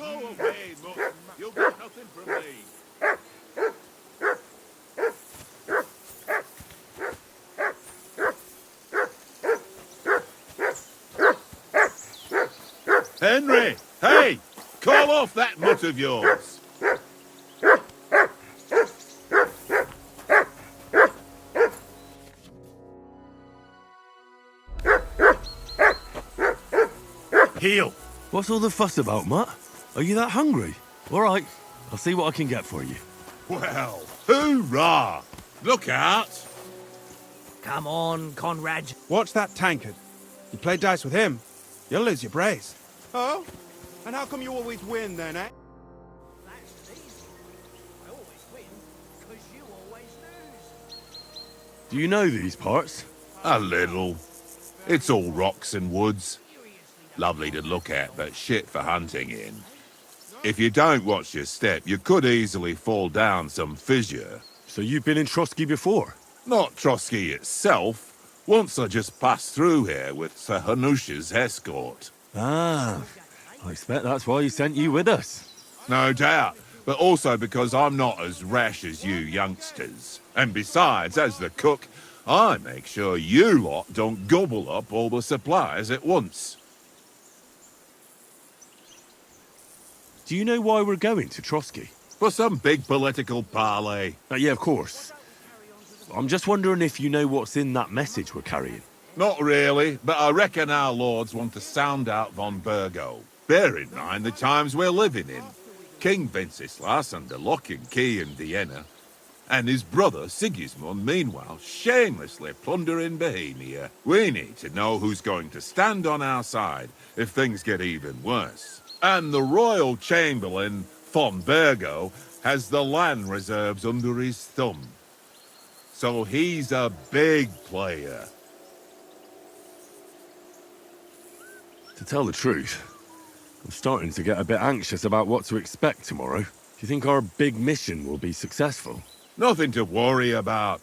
Go away, Mutt. You'll get nothing from me. Henry! Hey! Call off that mutt of yours! Heel! What's all the fuss about, Mutt? Are you that hungry? All right, I'll see what I can get for you. Well, hoorah! Look out! Come on, Conrad. Watch that tankard. You play dice with him, you'll lose your brace. Oh? And how come you always win then, eh? That's easy. I always win, because you always lose. Do you know these parts? A little. It's all rocks and woods. Lovely to look at, but shit for hunting in. If you don't watch your step, you could easily fall down some fissure. So you've been in Trotsky before? Not Trotsky itself. Once I just passed through here with Sir Hanusha's escort. Ah, I expect that's why he sent you with us. No doubt, but also because I'm not as rash as you youngsters. And besides, as the cook, I make sure you lot don't gobble up all the supplies at once. Do you know why we're going to Trotsky? For some big political parley. Yeah, of course. I'm just wondering if you know what's in that message we're carrying. Not really, but I reckon our lords want to sound out von Burgo. Bear in mind the times we're living in. King Wenceslas under lock and key in Vienna, and his brother Sigismund meanwhile shamelessly plundering Bohemia. We need to know who's going to stand on our side if things get even worse. And the royal chamberlain, von Burgo, has the land reserves under his thumb. So he's a big player. To tell the truth, I'm starting to get a bit anxious about what to expect tomorrow. Do you think our big mission will be successful? Nothing to worry about.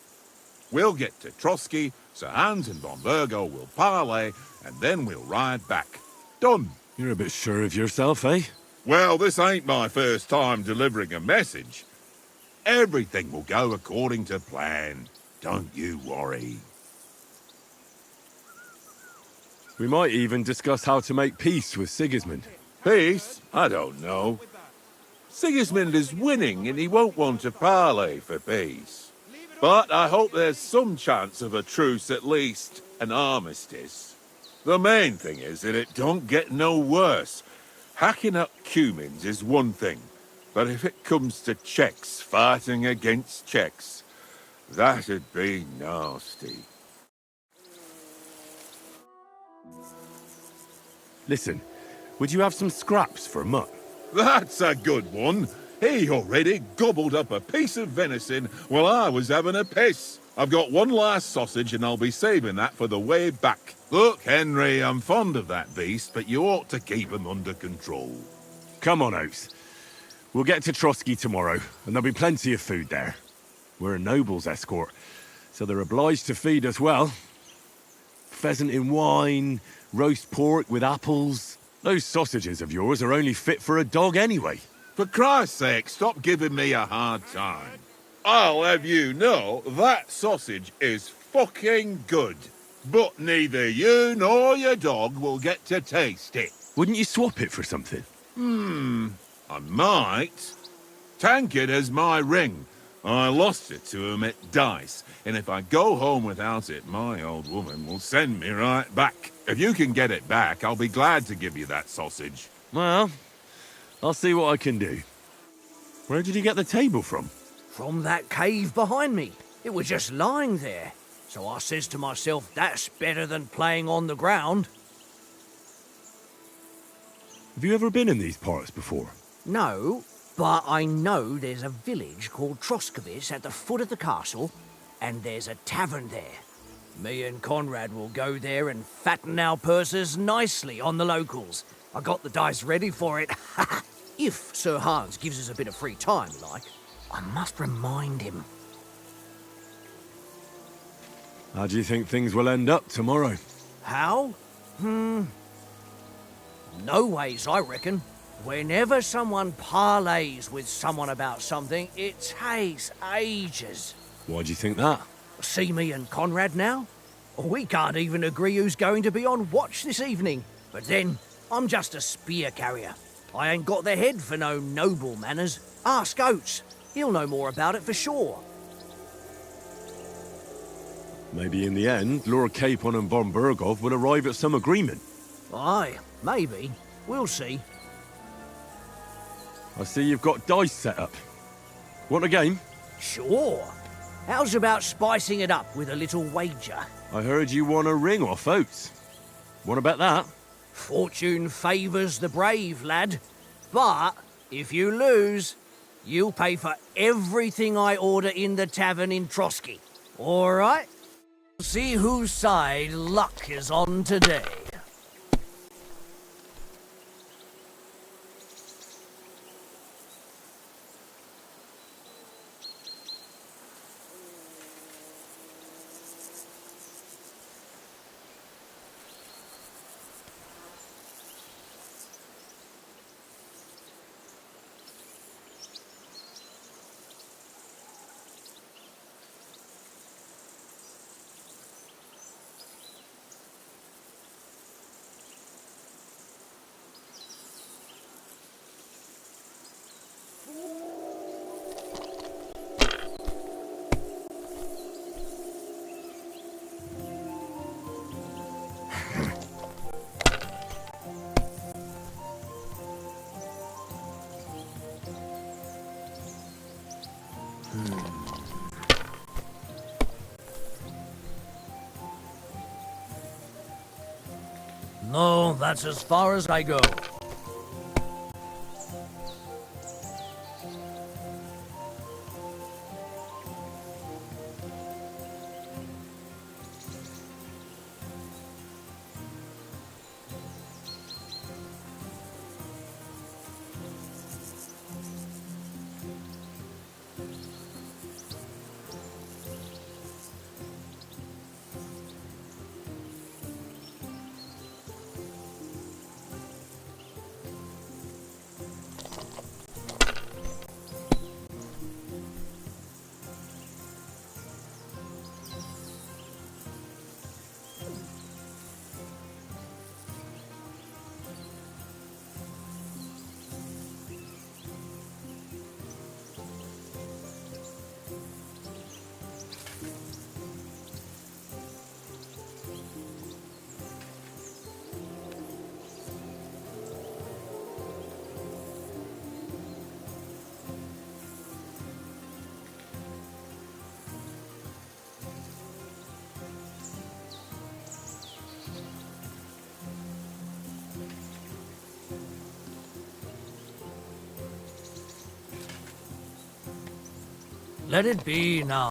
We'll get to Trotsky, Sir Hans and von Burgo will parley, and then we'll ride back. Done. You're a bit sure of yourself, eh? Well, this ain't my first time delivering a message. Everything will go according to plan. Don't you worry. We might even discuss how to make peace with Sigismund. Peace? I don't know. Sigismund is winning and he won't want to parley for peace. But I hope there's some chance of a truce, at least an armistice. The main thing is that it don't get no worse. Hacking up Cumans is one thing, but if it comes to Czechs fighting against Czechs, that'd be nasty. Listen, would you have some scraps for Mutt? That's a good one. He already gobbled up a piece of venison while I was having a piss. I've got one last sausage and I'll be saving that for the way back. Look, Henry, I'm fond of that beast, but you ought to keep him under control. Come on, Oates. We'll get to Trotsky tomorrow, and there'll be plenty of food there. We're a noble's escort, so they're obliged to feed us well. Pheasant in wine, roast pork with apples. Those sausages of yours are only fit for a dog anyway. For Christ's sake, stop giving me a hard time. I'll have you know that sausage is fucking good. But neither you nor your dog will get to taste it. Wouldn't you swap it for something? I might. Tankard has my ring. I lost it to him at dice, and if I go home without it, my old woman will send me right back. If you can get it back, I'll be glad to give you that sausage. Well, I'll see what I can do. Where did you get the table from? From that cave behind me. It was just lying there. So I says to myself, that's better than playing on the ground. Have you ever been in these parts before? No, but I know there's a village called Troskowitz at the foot of the castle, and there's a tavern there. Me and Conrad will go there and fatten our purses nicely on the locals. I got the dice ready for it. If Sir Hans gives us a bit of free time, like, I must remind him. How do you think things will end up tomorrow? How? No ways, I reckon. Whenever someone parleys with someone about something, it takes ages. Why do you think that? See me and Conrad now? We can't even agree who's going to be on watch this evening. But then, I'm just a spear carrier. I ain't got the head for no noble manners. Ask Oates. He'll know more about it for sure. Maybe in the end, Lord Capon and von Burgov will arrive at some agreement. Aye, maybe. We'll see. I see you've got dice set up. Want a game? Sure. How's about spicing it up with a little wager? I heard you won a ring off Oates. Want to bet that? Fortune favours the brave, lad. But if you lose, you'll pay for everything I order in the tavern in Trotsky. All right? See whose side luck is on today. No, that's as far as I go. Let it be now.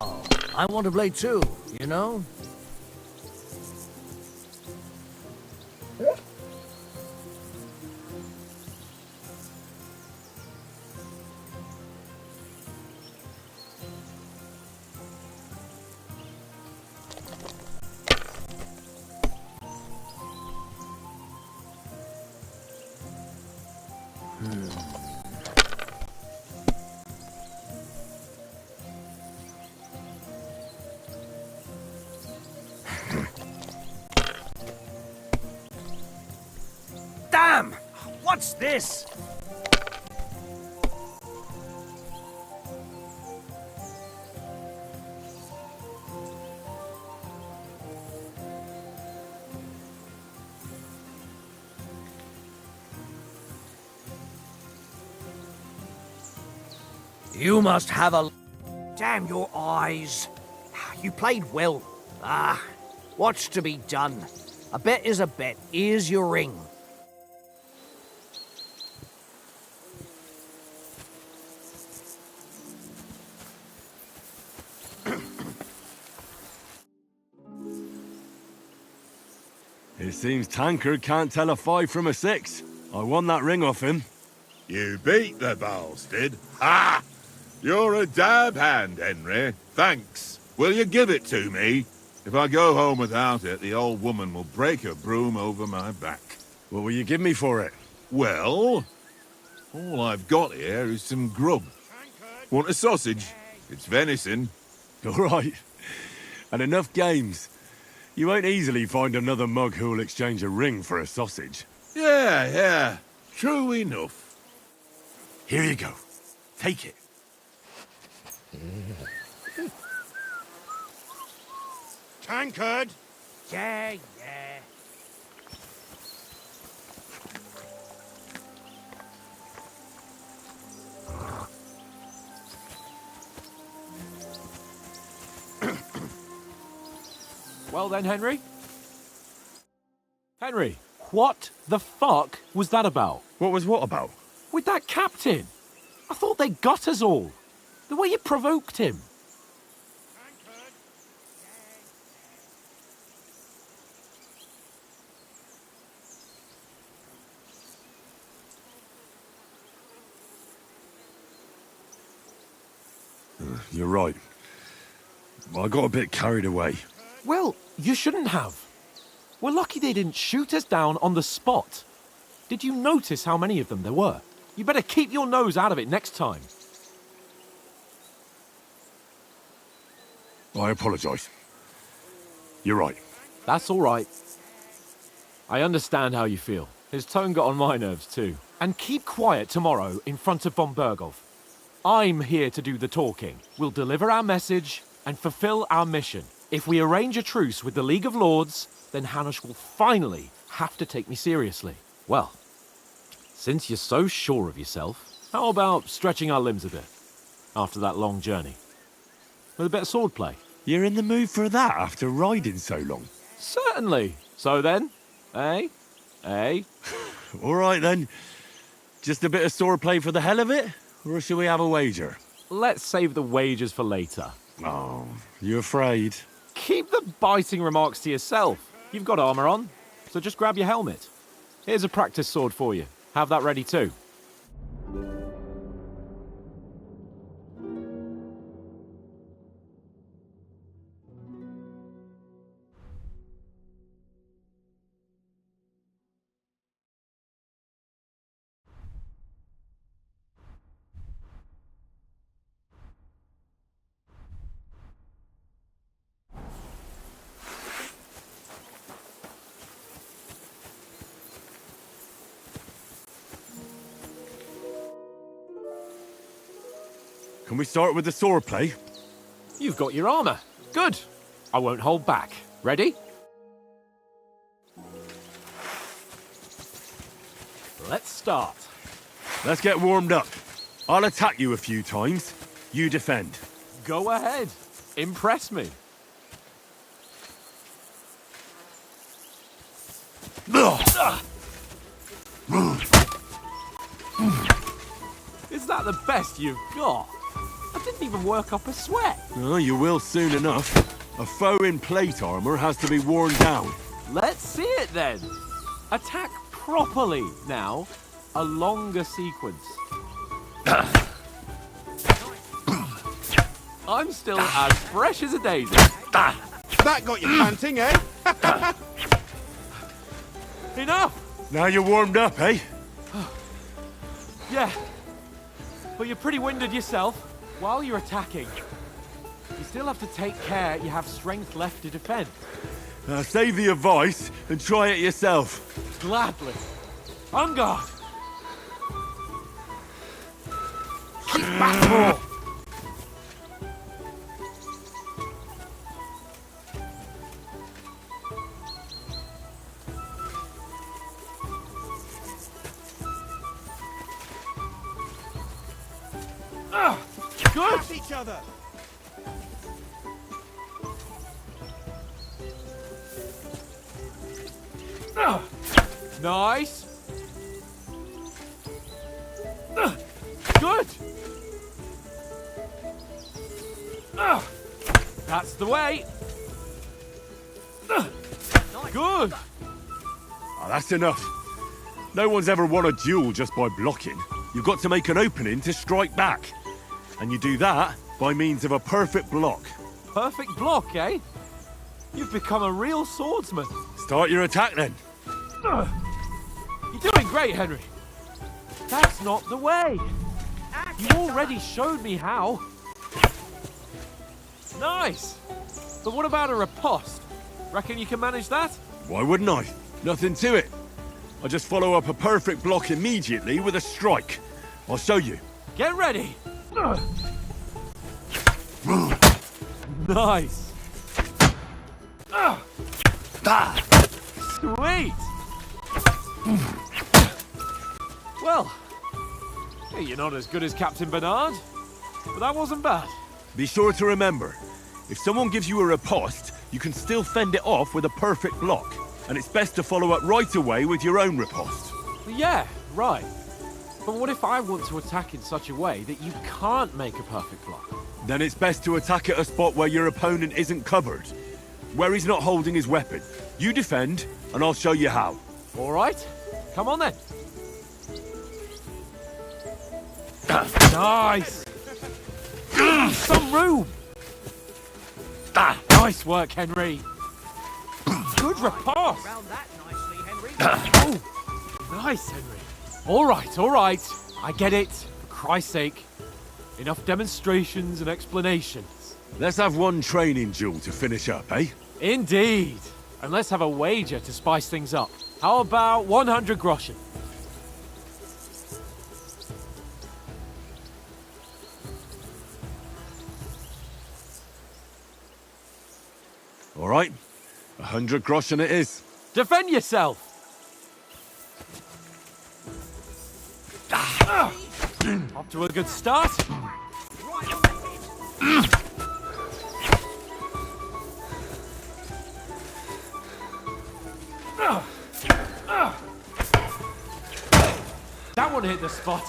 I want to play too, you know? Damn! What's this? You must have a... Damn your eyes. You played well. Ah, what's to be done? A bet is a bet. Here's your ring. It seems Tankard can't tell a 5 from a 6. I won that ring off him. You beat the bastard. Ha! You're a dab hand, Henry. Thanks. Will you give it to me? If I go home without it, the old woman will break her broom over my back. What will you give me for it? Well, All I've got here is some grub. Want a sausage? It's venison. All right. And enough games. You won't easily find another mug who'll exchange a ring for a sausage. Yeah. True enough. Here you go. Take it. Tankard! Yeah. Well then, Henry? Henry, what the fuck was that about? What was what about? With that captain? I thought they got us all. The way you provoked him. You're right. I got a bit carried away. Well, you shouldn't have. We're lucky they didn't shoot us down on the spot. Did you notice how many of them there were? You better keep your nose out of it next time. I apologise. You're right. That's all right. I understand how you feel. His tone got on my nerves too. And keep quiet tomorrow in front of von Berghoff. I'm here to do the talking. We'll deliver our message and fulfill our mission. If we arrange a truce with the League of Lords, then Hanush will finally have to take me seriously. Well, since you're so sure of yourself, how about stretching our limbs a bit after that long journey? With a bit of swordplay. You're in the mood for that after riding so long? Certainly. So then, eh? All right then. Just a bit of swordplay for the hell of it? Or shall we have a wager? Let's save the wagers for later. Oh, you afraid? Keep the biting remarks to yourself. You've got armor on, so just grab your helmet. Here's a practice sword for you. Have that ready too. Can we start with the swordplay? You've got your armor. Good. I won't hold back. Ready? Let's start. Let's get warmed up. I'll attack you a few times. You defend. Go ahead. Impress me. Is that the best you've got? I didn't even work up a sweat. Oh, you will soon enough. A foe in plate armor has to be worn down. Let's see it then. Attack properly now. A longer sequence. I'm still as fresh as a daisy. That got you panting, eh? Enough! Now you're warmed up, eh? Yeah. But you're pretty winded yourself while you're attacking. You still have to take care you have strength left to defend. Save the advice and try it yourself. Gladly. On guard. Keep back more. Good. At each other. Nice. Good. That's the way. Good. Oh, that's enough. No one's ever won a duel just by blocking. You've got to make an opening to strike back. And you do that by means of a perfect block. Perfect block, eh? You've become a real swordsman. Start your attack then. You're doing great, Henry. That's not the way. You already showed me how. Nice. But what about a riposte? Reckon you can manage that? Why wouldn't I? Nothing to it. I just follow up a perfect block immediately with a strike. I'll show you. Get ready. Nice. Sweet. Well, hey, you're not as good as Captain Bernard, but that wasn't bad. Be sure to remember, if someone gives you a riposte, you can still fend it off with a perfect block. And it's best to follow up right away with your own riposte. Yeah, right. But what if I want to attack in such a way that you can't make a perfect block? Then it's best to attack at a spot where your opponent isn't covered. Where he's not holding his weapon. You defend, and I'll show you how. All right, come on then. Nice. Some room. Nice work, Henry. Good riposte. Round that nicely, Henry. Oh, nice, Henry. All right. I get it. For Christ's sake. Enough demonstrations and explanations. Let's have one training duel to finish up, eh? Indeed. And let's have a wager to spice things up. How about 100 groschen? All right. 100 groschen it is. Defend yourself! Off to a good start. That one hit the spot.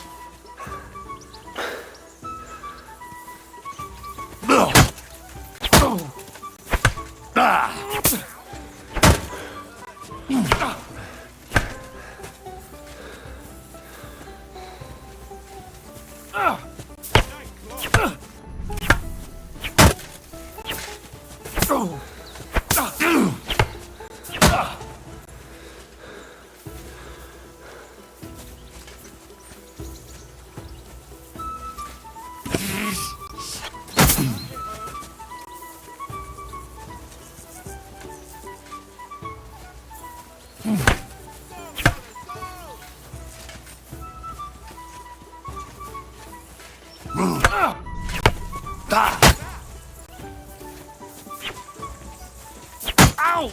Ow!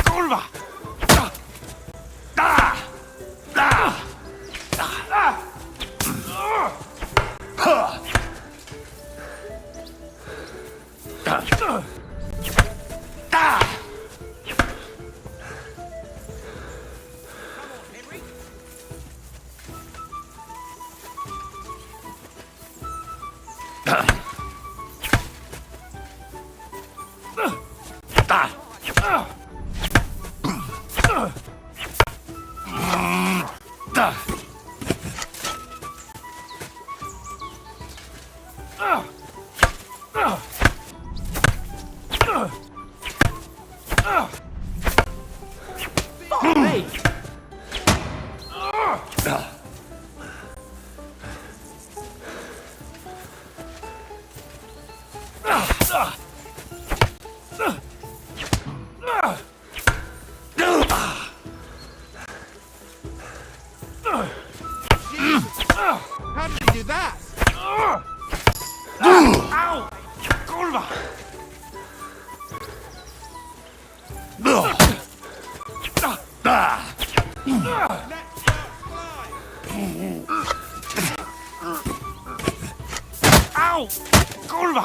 Kurwa! How did he do that? Ow! Kurwa! Ow! Kurwa!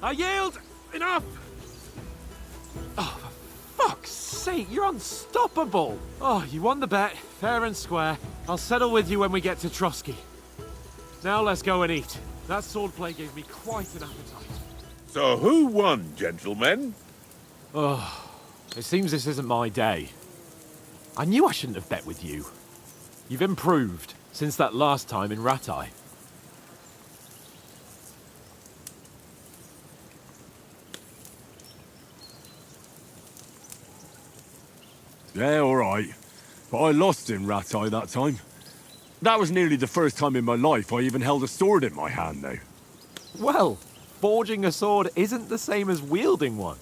I yield! Enough! Oh, for fuck's sake, you're unstoppable! Oh, you won the bet, fair and square. I'll settle with you when we get to Trotsky. Now let's go and eat. That swordplay gave me quite an appetite. So who won, gentlemen? Oh, it seems this isn't my day. I knew I shouldn't have bet with you. You've improved since that last time in Ratai. Yeah, all right. But I lost in Ratai that time. That was nearly the first time in my life I even held a sword in my hand, though. Well, forging a sword isn't the same as wielding one.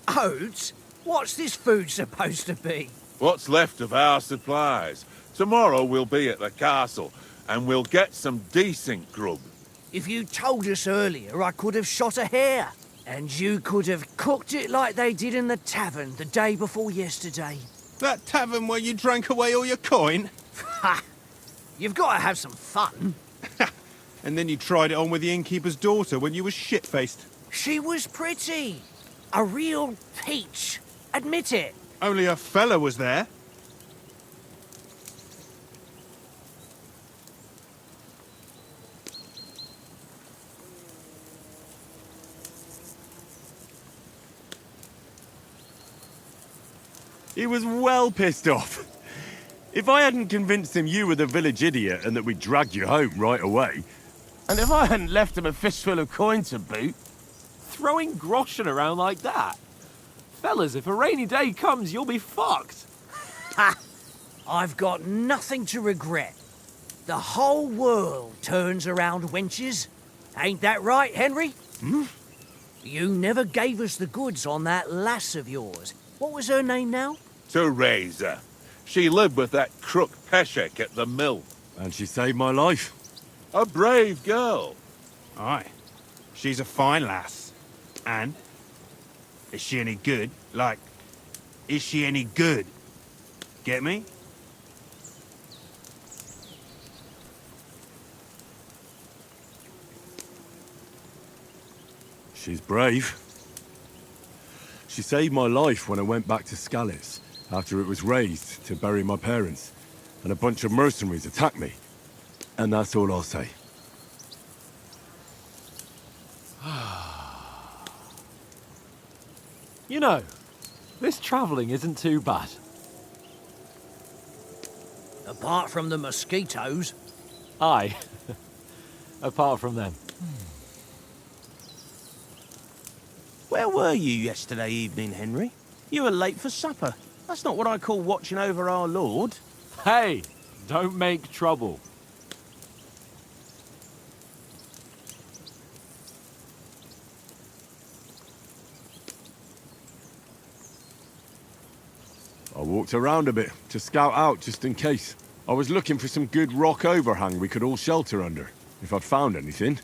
Oates, what's this food supposed to be? What's left of our supplies. Tomorrow we'll be at the castle, and we'll get some decent grub. If you told us earlier, I could have shot a hare. And you could have cooked it like they did in the tavern the day before yesterday. That tavern where you drank away all your coin? Ha! You've got to have some fun. And then you tried it on with the innkeeper's daughter when you were shit-faced. She was pretty. A real peach. Admit it. Only a fella was there. He was well pissed off. If I hadn't convinced him you were the village idiot and that we'd dragged you home right away... And if I hadn't left him a fistful of coin to boot... Throwing groschen around like that? Fellas, if a rainy day comes, you'll be fucked. Ha! I've got nothing to regret. The whole world turns around wenches. Ain't that right, Henry? Hmm? You never gave us the goods on that lass of yours. What was her name now? Teresa. She lived with that crook Peshek at the mill. And she saved my life. A brave girl. Aye. She's a fine lass. And? Is she any good? Like, is she any good? Get me? She's brave. She saved my life when I went back to Skalitz after it was razed to bury my parents, and a bunch of mercenaries attacked me. And that's all I'll say. You know, this travelling isn't too bad. Apart from the mosquitoes. Aye. Apart from them. Where were you yesterday evening, Henry? You were late for supper. That's not what I call watching over our Lord. Hey, don't make trouble. I walked around a bit to scout out just in case. I was looking for some good rock overhang we could all shelter under. If I'd found anything,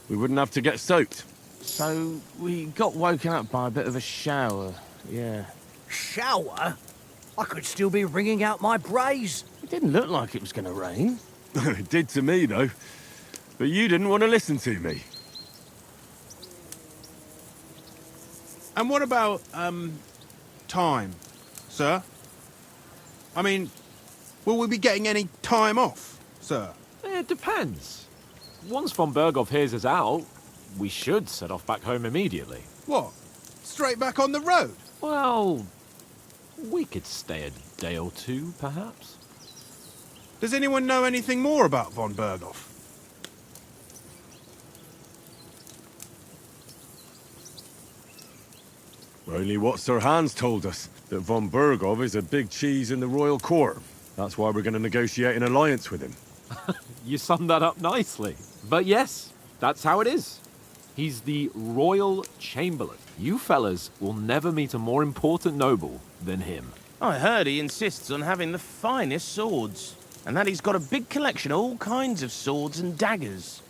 we wouldn't have to get soaked. So, we got woken up by a bit of a shower, yeah. Shower? I could still be wringing out my brays. It didn't look like it was going to rain. It did to me, though. But you didn't want to listen to me. And what about, time, sir? I mean, will we be getting any time off, sir? It depends. Once von Berghoff hears us out, we should set off back home immediately. What? Straight back on the road? Well, we could stay a day or two, perhaps. Does anyone know anything more about von Berghoff? Only what Sir Hans told us, that von Berghoff is a big cheese in the royal court. That's why we're going to negotiate an alliance with him. You summed that up nicely. But yes, that's how it is. He's the Royal Chamberlain. You fellas will never meet a more important noble than him. I heard he insists on having the finest swords. And that he's got a big collection of all kinds of swords and daggers.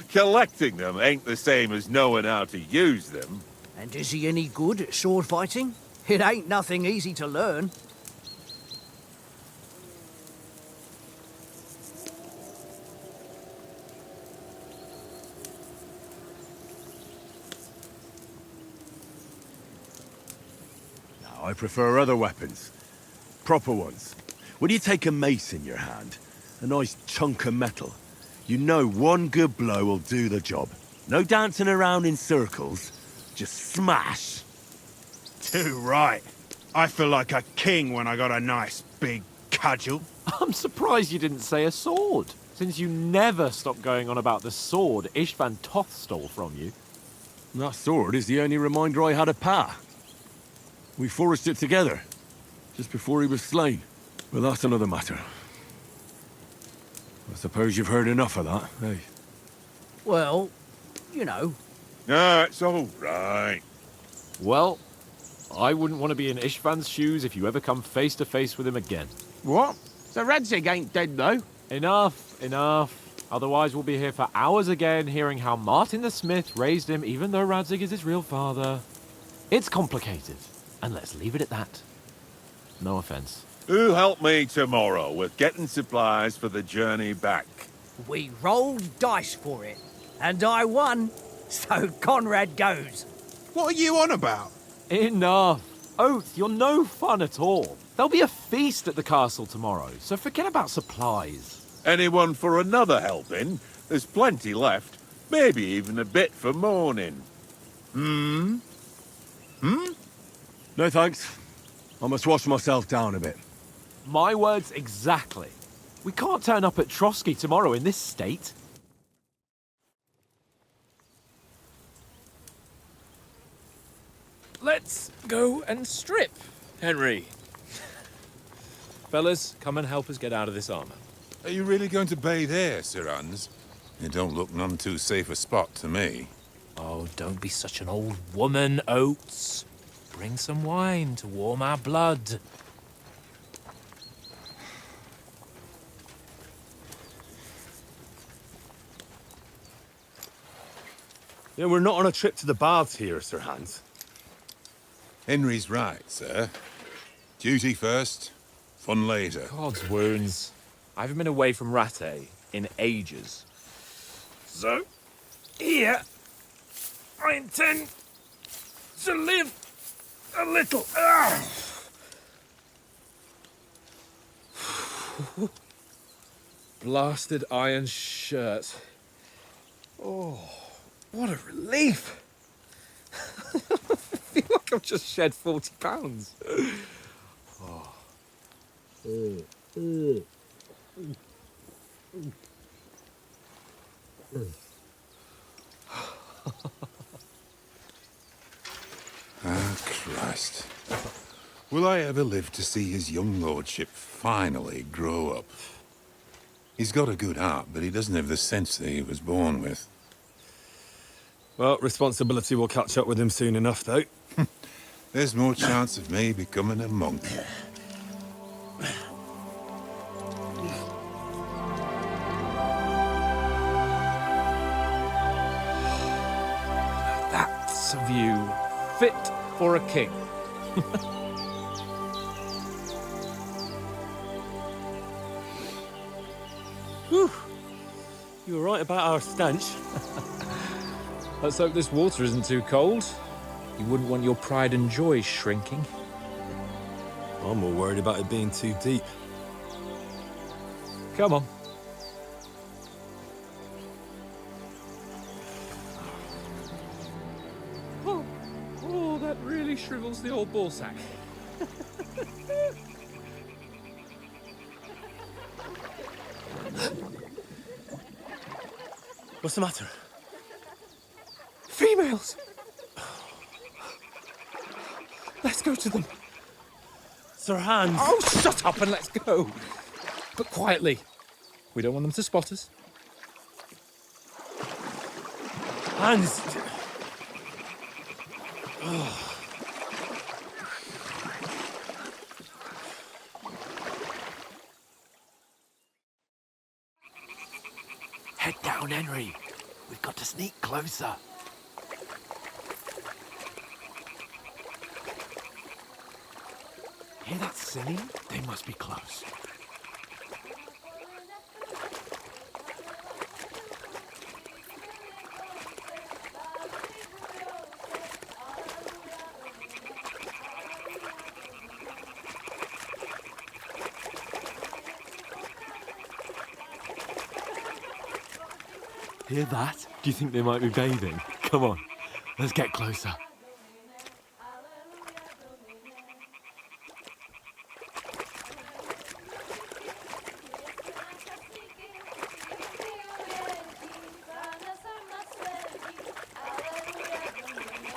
Collecting them ain't the same as knowing how to use them. And is he any good at sword fighting? It ain't nothing easy to learn. I prefer other weapons. Proper ones. When you take a mace in your hand, a nice chunk of metal, you know one good blow will do the job. No dancing around in circles, just smash. Too right. I feel like a king when I got a nice big cudgel. I'm surprised you didn't say a sword, since you never stop going on about the sword Istvan Toth stole from you. That sword is the only reminder I had of Pa. We forged it together. just before he was slain. Well, that's another matter. I suppose you've heard enough of that, eh? Well, you know. No, it's all right. Well, I wouldn't want to be in Ishvan's shoes if you ever come face to face with him again. What? So Radzig ain't dead, though? Enough, enough. Otherwise we'll be here for hours again hearing how Martin the Smith raised him even though Radzig is his real father. It's complicated, and let's leave it at that. No offense. Who'll help me tomorrow with getting supplies for the journey back? We rolled dice for it, and I won, so Conrad goes. What are you on about? Enough. Oath, you're no fun at all. There'll be a feast at the castle tomorrow, so forget about supplies. Anyone for another helping? There's plenty left. Maybe even a bit for morning. No thanks. I must wash myself down a bit. My words exactly. We can't turn up at Trotsky tomorrow in this state. Let's go and strip, Henry. Fellas, come and help us get out of this armor. Are you really going to bathe here, Sir Hans? It don't look none too safe a spot to me. Oh, don't be such an old woman, Oates. Bring some wine to warm our blood. Yeah, we're not on a trip to the baths here, Sir Hans. Henry's right, sir. Duty first, fun later. God's wounds. I haven't been away from Rattay in ages. So, here, I intend to live a little. Blasted iron shirt. Oh, what a relief. I feel like I've just shed 40 pounds. Ah, Christ. Will I ever live to see his young lordship finally grow up? He's got a good heart, but he doesn't have the sense that he was born with. Well, responsibility will catch up with him soon enough, though. There's more chance of me becoming a monk. That's a view fit for a king. Whew. You were right about our stench. Let's hope this water isn't too cold. You wouldn't want your pride and joy shrinking. I'm more worried about it being too deep. Come on. Oh, that really shrivels the old ball sack. What's the matter? Females! Let's go to them. Sir Hans! Oh, shut up and let's go. But quietly. We don't want them to spot us. Hans! Head down, Henry. We've got to sneak closer. Hear that singing? They must be close. Hear that? Do you think they might be bathing? Come on, let's get closer.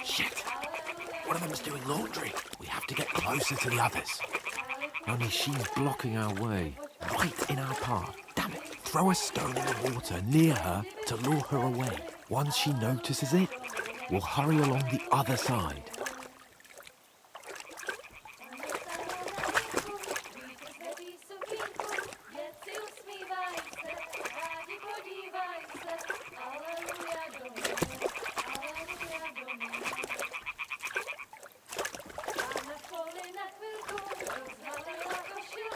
Shit! One of them's doing laundry. We have to get closer to the others. Only she's blocking our way, right in our path. Damn it. Throw a stone in the water near her to lure her away. Once she notices it, we'll hurry along the other side.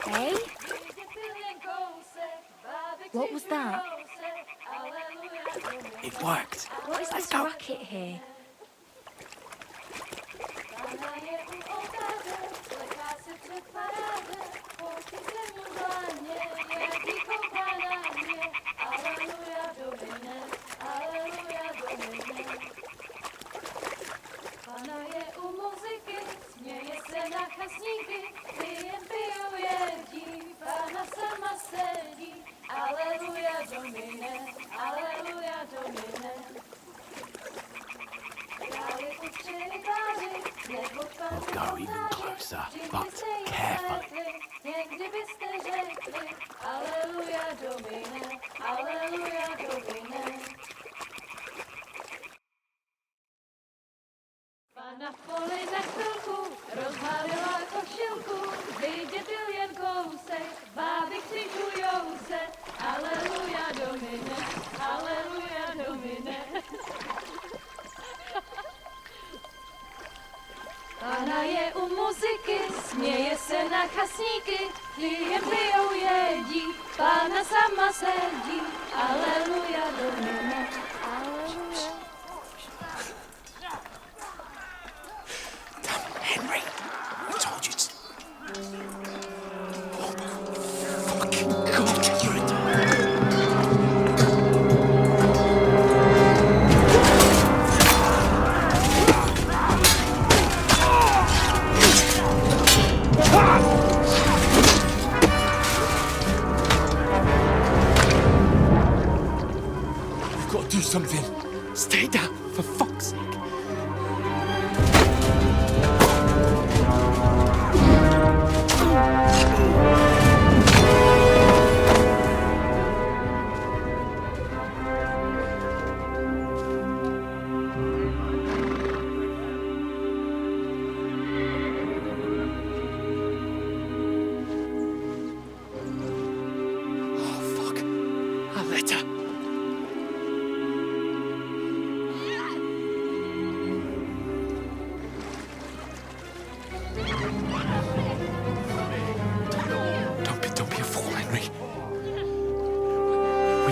Hey? What was that? It worked. What is this racket here? We'll go even closer, but carefully. Na poli za chvilku rozhalila košilku, vidět byl jen kousek, báby křižujou se, aleluja domine, aleluja domine. Pána je u muziky, směje se na chasníky, klient pijou jedí, Pána sama sedí, aleluja domine, aleluja. Henry, I told you to... Oh, fucking God, you're a... You've got to do something. Stay down, for fuck's sake.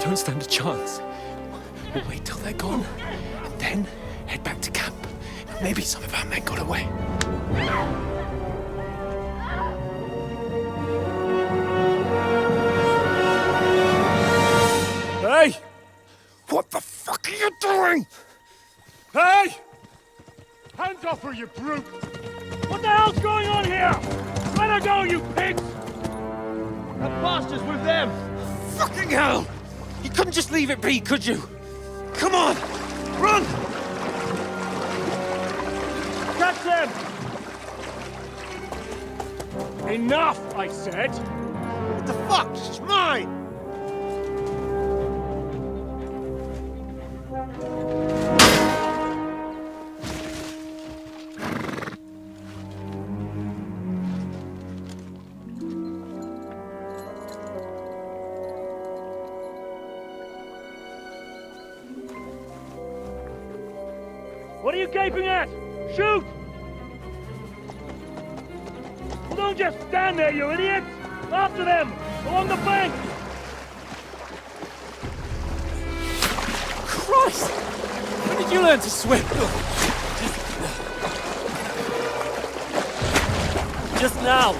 Don't stand a chance. We'll wait till they're gone, and then head back to camp. Maybe some of our men got away. Hey! What the fuck are you doing? Hey! Hands off her, you brute! What the hell's going on here? Let her go, you pigs! That bastard's with them! Fucking hell! You couldn't just leave it be, could you? Come on! Run! Catch them! Enough, I said! What the fuck? She's mine! What are you gaping at? Shoot! Well, don't just stand there, you idiots! After them! Along the bank! Christ! When did you learn to swim? Just now.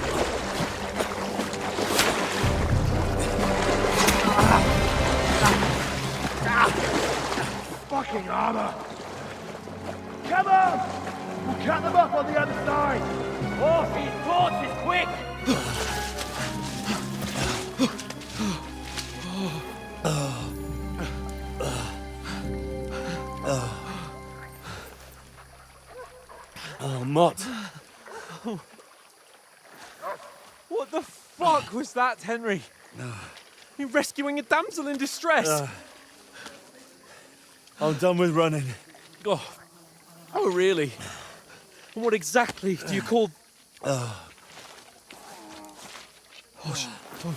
Fucking armor! Come on! We'll cut them up on the other side! Off these torches, quick! Oh, Mott. What the fuck was that, Henry? You rescuing a damsel in distress? I'm done with running. Oh, really? And what exactly do you call... Oh,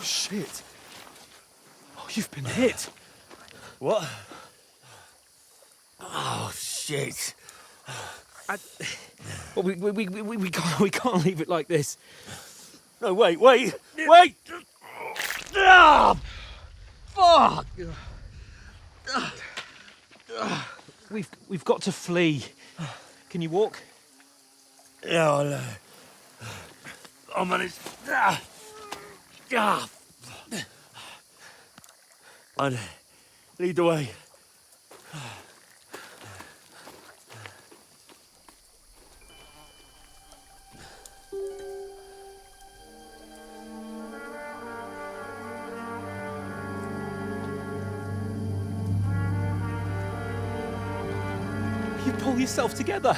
shit. Oh, you've been hit. What? Oh, shit. Well, we can't leave it like this. No, wait! Ah! Fuck! We've got to flee. Can you walk? Yeah, I know. I'll manage. I'd lead the way. You pull yourself together.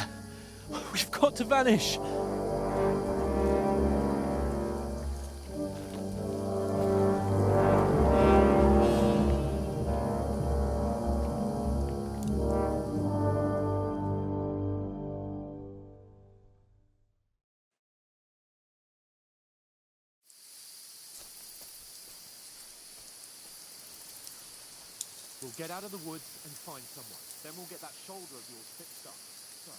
We've got to vanish. We'll get out of the woods and find someone. Then we'll get that shoulder of yours fixed up. So.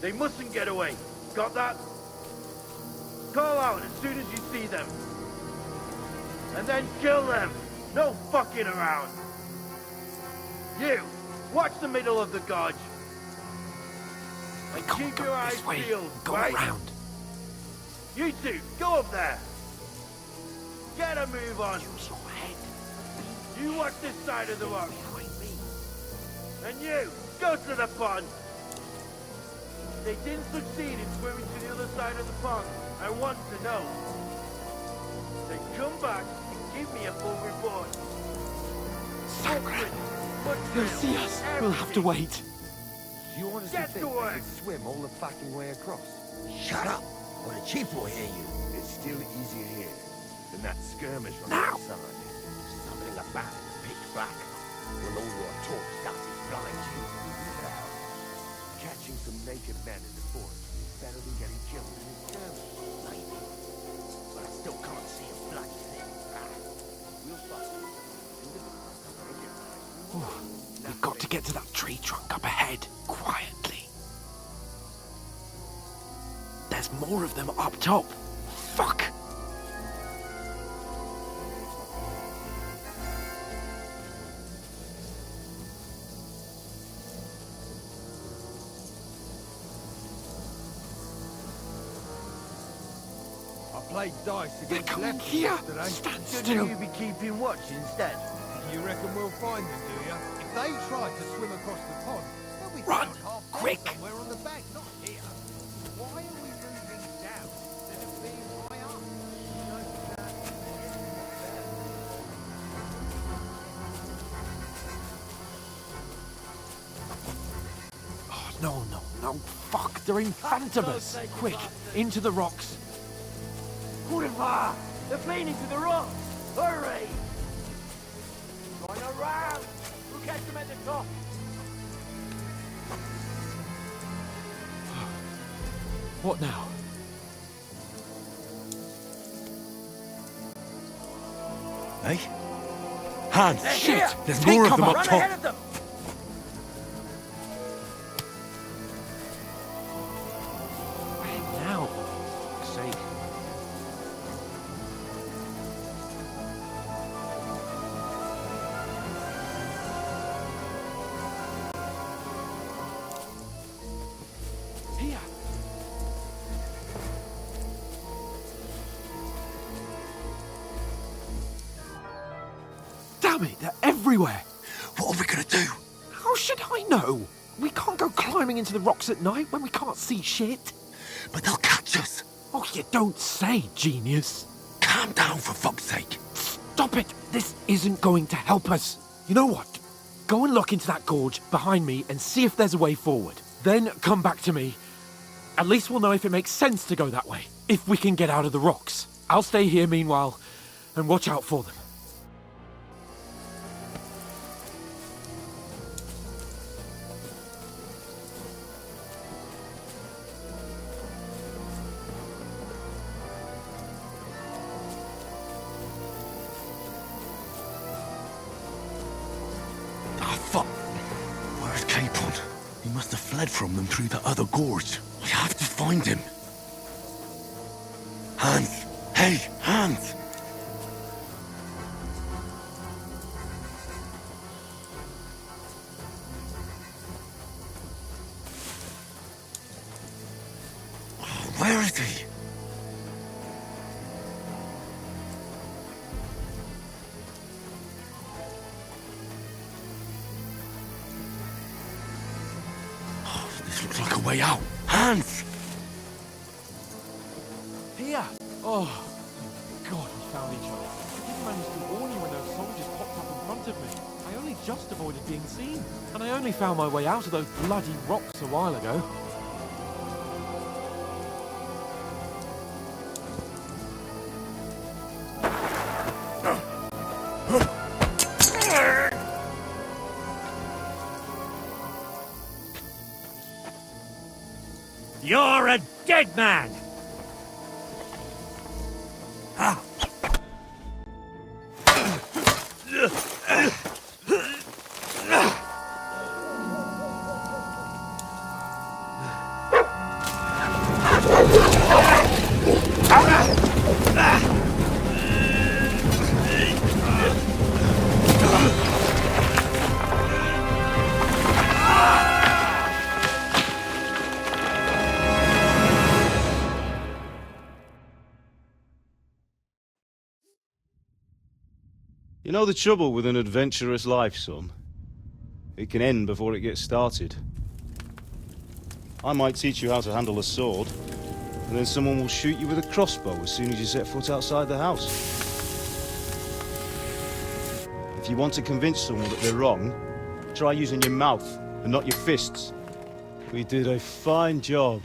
They mustn't get away. Got that? Call out as soon as you see them. And then kill them. No fucking around. You, watch the middle of the gorge. And keep your eyes peeled, right? Around. You two, go up there. Get a move on. Use your head. You watch this side of the rock. And you, go to the pond. They didn't succeed in swimming to the other side of the pond. I want to know. Then come back and give me a full report. Sacred. They'll see us. We'll have to wait. You honestly Get think to you work. could swim all the fucking way across? Shut up, or the chief will hear you. It's still easier here than that skirmish on Now. the outside. Something about it, pitch black. Will all your talk started blind you? Well, Catching some naked men in the forest is better than getting killed in a skirmish. maybe. But I still can't see a bloody thing. We'll bust it. We've got to get to that tree trunk up ahead, quietly. There's more of them up top. Fuck! I played dice They're against coming lefties here! yesterday. Stand Shouldn't still! you be keeping watch instead? You reckon we'll find them, do you? If they try to swim across the pond, they'll be Run, found half quick. somewhere on the bank, not here. Why are we moving down instead of being high up? Oh, no. Fuck, they're in front of us. Quick, into the rocks. Put-a-fire! They're fleeing into the rocks! Hurry! Going around! We'll catch them at the top! What now? Hey? Hans! They're Shit! here. There's Take more of them cover. up Run ahead top! of them! Where now? For fuck's sake. Here. Damn it, they're everywhere. What are we gonna do? How should I know? We can't go climbing into the rocks at night when we can't see shit. But they'll catch us. Oh, you don't say, genius. Calm down, for fuck's sake. Stop it. This isn't going to help us. You know what? Go and look into that gorge behind me and see if there's a way forward. Then come back to me. At least we'll know if it makes sense to go that way. If we can get out of the rocks. I'll stay here meanwhile and watch out for them. He must have fled from them through the other gorge. I have to find him. Hans! Hey, Hans! Where is he? This looks like a way out. Hans! Here! Oh, thank God we found each other. I didn't manage to warn you when those soldiers popped up in front of me. I only just avoided being seen. And I only found my way out of those bloody rocks a while ago. You're a dead man! You know the trouble with an adventurous life, son? It can end before it gets started. I might teach you how to handle a sword, and then someone will shoot you with a crossbow as soon as you set foot outside the house. If you want to convince someone that they're wrong, try using your mouth and not your fists. We did a fine job.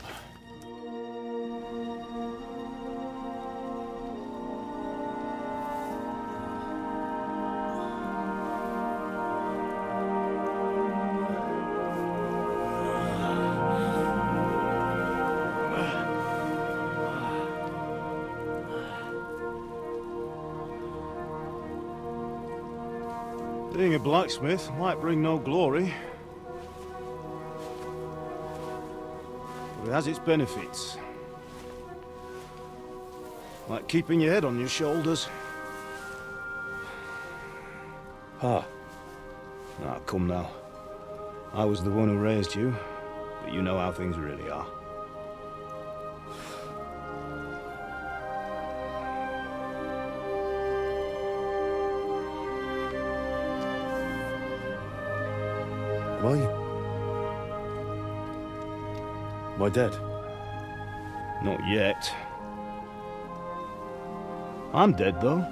Being a blacksmith might bring no glory, but it has its benefits. Like keeping your head on your shoulders. Ah, come now. I was the one who raised you, but you know how things really are. Why? Am I dead? Not yet. I'm dead, though.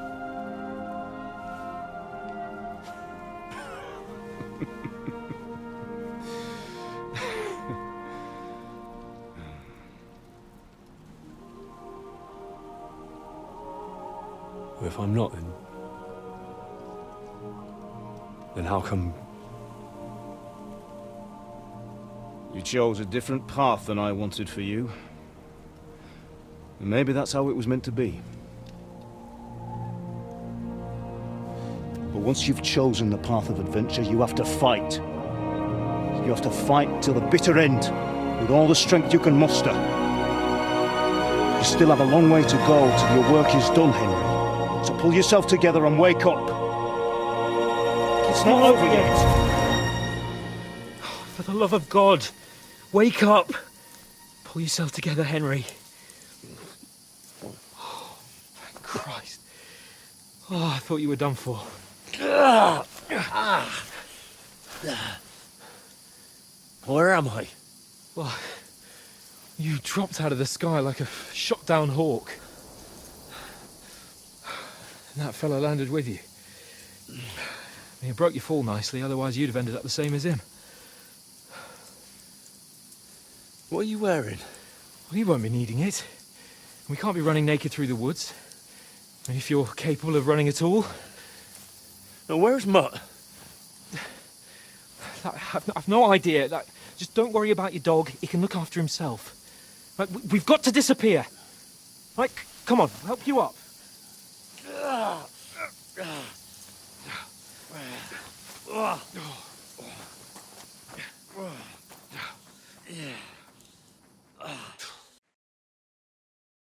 If I'm not, then how come... You chose a different path than I wanted for you. And maybe that's how it was meant to be. But once you've chosen the path of adventure, you have to fight. You have to fight till the bitter end, with all the strength you can muster. You still have a long way to go till your work is done, Henry. So pull yourself together and wake up. It's not over yet. For the love of God, wake up! Pull yourself together, Henry. Oh, thank Christ. Oh, I thought you were done for. Where am I? Well, you dropped out of the sky like a shot-down hawk. And that fella landed with you. He broke your fall nicely, otherwise you'd have ended up the same as him. What are you wearing? Well, you won't be needing it. We can't be running naked through the woods. And if you're capable of running at all... Now, where's Mutt? I've no idea. Just don't worry about your dog. He can look after himself. Right, we've got to disappear. Right, come on, I'll help you up. Yeah.